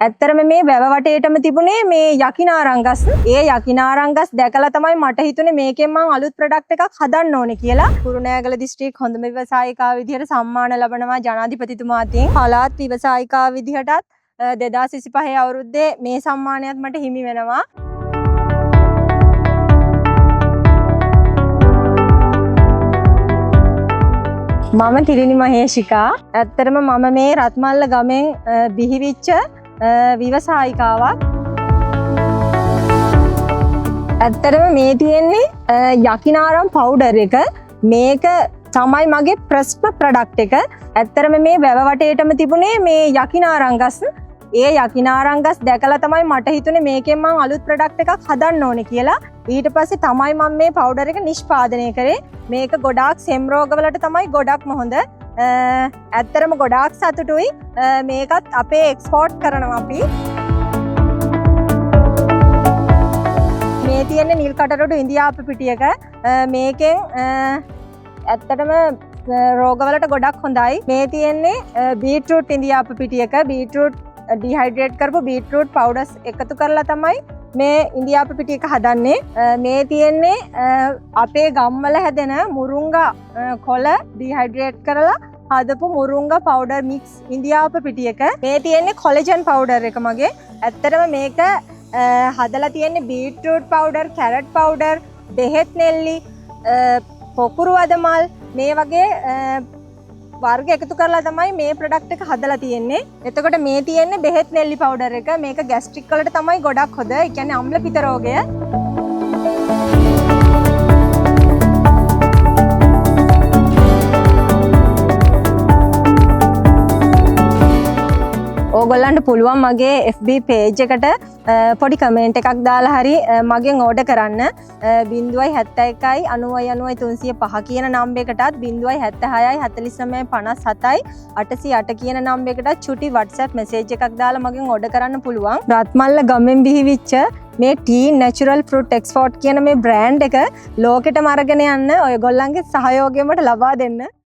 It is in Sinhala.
ඇත්තරම මේ වැව වටේටම තිබුණේ මේ යකිනාරංගස්. ඒ යකිනාරංගස් දැකලා තමයි මට හිතුනේ මේකෙන් මම අලුත් ප්‍රොඩක්ට් එකක් හදන්න ඕනේ කියලා. කුරුණෑගල දිස්ත්‍රික් හොඳම ව්‍යවසායිකාව විදිහට සම්මාන ලබනවා ජනාධිපතිතුමා අතින්. පළාත් ව්‍යවසායිකාව විදිහටත් 2025 අවුරුද්දේ මේ සම්මානයත් මට හිමි වෙනවා. මම තිරිණි මහේෂිකා. ඇත්තටම මම මේ රත්මල්ල ගමෙන් බිහිවිච්ච විවසායිකාවක්. ඇත්තටම මේ තියෙන්නේ යකිනාරම් පවුඩර් එක. මේක තමයි මගේ ප්‍රස්ම ප්‍රොඩක්ට් එක. ඇත්තටම මේ වැව වටේටම තිබුණේ මේ යකිනාරංගස්. ඒ යකිනාරංගස් දැකලා තමයි මට හිතුනේ මේකෙන් මම අලුත් ප්‍රොඩක්ට් එකක් හදන්න ඕනේ කියලා. ඊට පස්සේ තමයි මම මේ පවුඩර් එක නිෂ්පාදනය කරේ. මේක ගොඩාක් සෙම් රෝගවලට තමයි ගොඩක්ම හොඳ. ඇත්තරම ගොඩාක් සතුටුයි. මේකත් අපේ එක්ස්පෝර්ට් කරනවා අපි. මේ තියෙන නිල් කටරොඩු ඉන්දියාප පිටියක. මේකෙන් ඇත්තටම රෝගවලට ගොඩක් හොඳයි. මේ තියෙන්නේ බීට්රූට් ඉන්දියාප පිටියක. බීට්රූට් ඩිහයිඩ්‍රේට් කරපු බීට්රූට් පවුඩර්ස් එකතු කරලා තමයි මේ ඉන්දියාප පිටියක හදන්නේ. මේ තියෙන්නේ අපේ ගම්වල හැදෙන මුරුංගා කොළ ඩිහයිඩ්‍රේට් කරලා හදපු මුරුංගා පවුඩර් මික්ස් ඉන්දියාප පිටියක. මේ තියෙන්නේ කොලජන් පවුඩර් එක මගේ. ඇත්තටම මේක හදලා තියෙන්නේ බීට්රූට් පවුඩර්, කැරට් පවුඩර්, බෙහෙත් නෙල්ලි, පොකුරු අදමල් මේ වගේ වර්ග එකතු කරලා තමයි මේ ප්‍රොඩක්ට් එක හදලා තියෙන්නේ. එතකොට මේ තියෙන්නේ බෙහෙත් නෙල්ලි පවුඩර් එක. මේක ગેස්ට්‍රික් වලට තමයි ගොඩක් හොඳ. ඒ කියන්නේ අම්ල පිත රෝගය. ඕගොල්ලන්ට පුළුවන් මගේ FB page එකට පොඩි කමෙන්ට් එකක් දාලා හරි මගෙන් ඕඩර් කරන්න. 071 90 305 කියන නම්බරයකටත් 076 49 57 808 කියන නම්බරයකටත් චුටි WhatsApp message එකක් දාලා මගෙන් ඕඩර් කරන්න පුළුවන්. රත්මල්ල ගමෙන් බිහිවිච්ච මේ ටී නැචරල් ෆෘට් එක්ස්පෝර්ට් කියන මේ බ්‍රෑන්ඩ් එක ලෝකෙටම අරගෙන යන්න ඔයගොල්ලන්ගේ සහයෝගය මට ලබා දෙන්න.